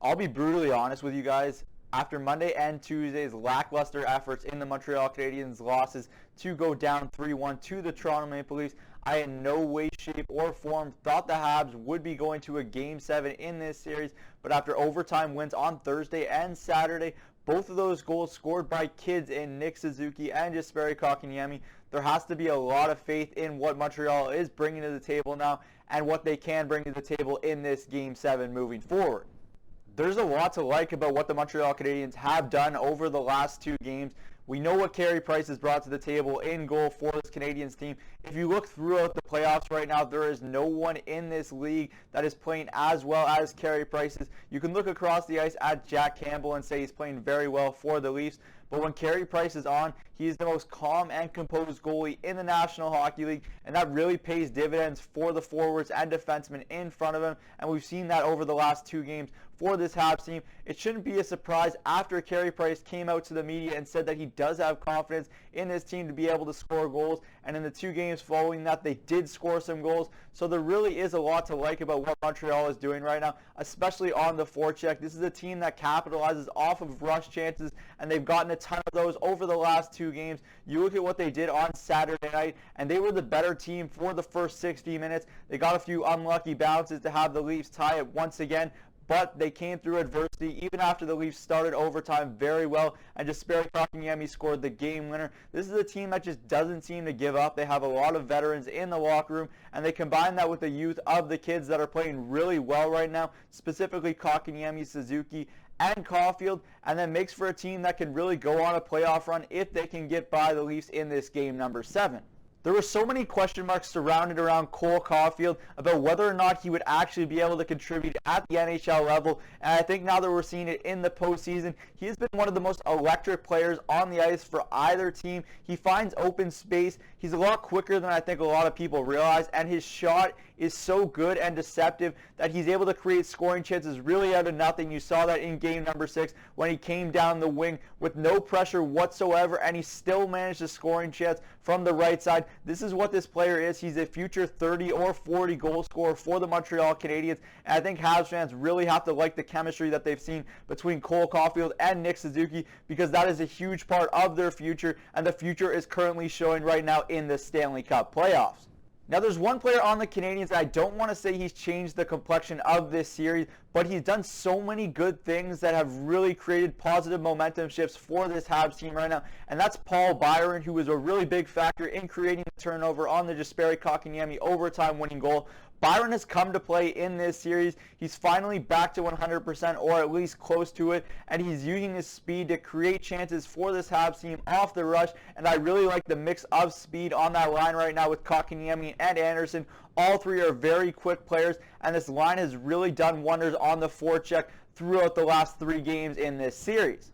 I'll be brutally honest with you guys. After Monday and Tuesday's lackluster efforts in the Montreal Canadiens losses to go down 3-1 to the Toronto Maple Leafs, I in no way, shape, or form thought the Habs would be going to a Game 7 in this series. But after overtime wins on Thursday and Saturday, both of those goals scored by kids in Nick Suzuki and Jesperi Kotkaniemi, there has to be a lot of faith in what Montreal is bringing to the table now and what they can bring to the table in this Game 7 moving forward. There's a lot to like about what the Montreal Canadiens have done over the last two games. We know what Carey Price has brought to the table in goal for this Canadiens team. If you look throughout the playoffs right now, there is no one in this league that is playing as well as Carey Price is. You can look across the ice at Jack Campbell and say he's playing very well for the Leafs. But when Carey Price is on, he is the most calm and composed goalie in the National Hockey League, and that really pays dividends for the forwards and defensemen in front of him, and we've seen that over the last two games for this Habs team. It shouldn't be a surprise after Carey Price came out to the media and said that he does have confidence in this team to be able to score goals, and in the two games following that, they did score some goals. So there really is a lot to like about what Montreal is doing right now, especially on the forecheck. This is a team that capitalizes off of rush chances, and they've gotten a ton of those over the last two games. You look at what they did on Saturday night, and they were the better team for the first 60 minutes. They got a few unlucky bounces to have the Leafs tie it once again, but they came through adversity even after the Leafs started overtime very well, and Jesperi Kotkaniemi scored the game winner. This is a team that just doesn't seem to give up. They have a lot of veterans in the locker room, and they combine that with the youth of the kids that are playing really well right now, specifically Kotkaniemi, Suzuki, and Caulfield, and then makes for a team that can really go on a playoff run if they can get by the Leafs in this game number 7. There were so many question marks surrounded around Cole Caulfield about whether or not he would actually be able to contribute at the NHL level, and I think now that we're seeing it in the postseason, he has been one of the most electric players on the ice for either team. He finds open space. He's a lot quicker than I think a lot of people realize, and his shot is so good and deceptive that he's able to create scoring chances really out of nothing. You saw that in game number 6 when he came down the wing with no pressure whatsoever, and he still managed a scoring chance from the right side. This is what this player is. He's a future 30 or 40 goal scorer for the Montreal Canadiens, and I think Habs fans really have to like the chemistry that they've seen between Cole Caulfield and Nick Suzuki, because that is a huge part of their future, and the future is currently showing right now in the Stanley Cup playoffs. Now, there's one player on the Canadiens that I don't want to say he's changed the complexion of this series, but he's done so many good things that have really created positive momentum shifts for this Habs team right now, and that's Paul Byron, who was a really big factor in creating the turnover on the Jesperi Kotkaniemi overtime winning goal. Byron has come to play in this series. He's finally back to 100%, or at least close to it, and he's using his speed to create chances for this Habs team off the rush, and I really like the mix of speed on that line right now with Kotkaniemi and Anderson. All three are very quick players, and this line has really done wonders on the forecheck throughout the last 3 games in this series.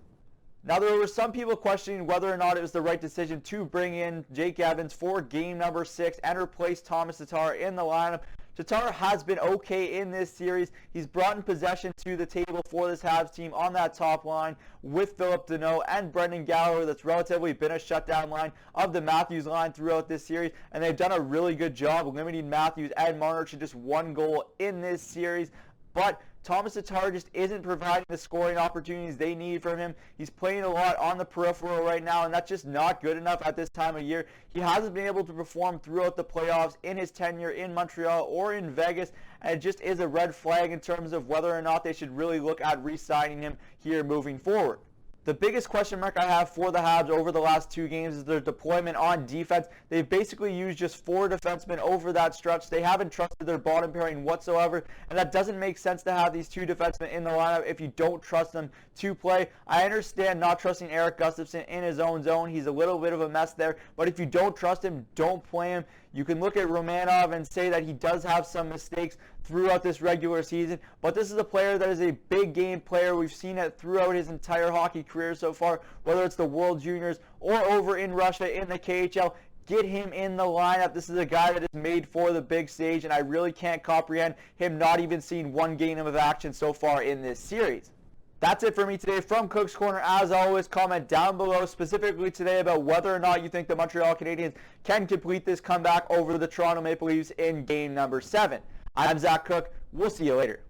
Now, there were some people questioning whether or not it was the right decision to bring in Jake Evans for game number 6 and replace Thomas Tatar in the lineup. Tatar has been okay in this series. He's brought in possession to the table for this Habs team on that top line with Phillip Danault and Brendan Gallagher. That's relatively been a shutdown line of the Matthews line throughout this series, and they've done a really good job limiting Matthews and Marner to just 1 goal in this series. But Thomas Tatar just isn't providing the scoring opportunities they need from him. He's playing a lot on the peripheral right now, and that's just not good enough at this time of year. He hasn't been able to perform throughout the playoffs in his tenure in Montreal or in Vegas, and it just is a red flag in terms of whether or not they should really look at re-signing him here moving forward. The biggest question mark I have for the Habs over the last 2 games is their deployment on defense. They've basically used just 4 defensemen over that stretch. They haven't trusted their bottom pairing whatsoever, and that doesn't make sense to have these 2 defensemen in the lineup if you don't trust them to play. I understand not trusting Erik Gustafsson in his own zone. He's a little bit of a mess there, but if you don't trust him, don't play him. You can look at Romanov and say that he does have some mistakes throughout this regular season, but this is a player that is a big game player. We've seen it throughout his entire hockey career so far, whether it's the World Juniors or over in Russia in the KHL. Get him in the lineup. This is a guy that is made for the big stage, and I really can't comprehend him not even seeing 1 game of action so far in this series. That's it for me today from Cook's Corner. As always, comment down below specifically today about whether or not you think the Montreal Canadiens can complete this comeback over the Toronto Maple Leafs in game number 7. I'm Zach Cook. We'll see you later.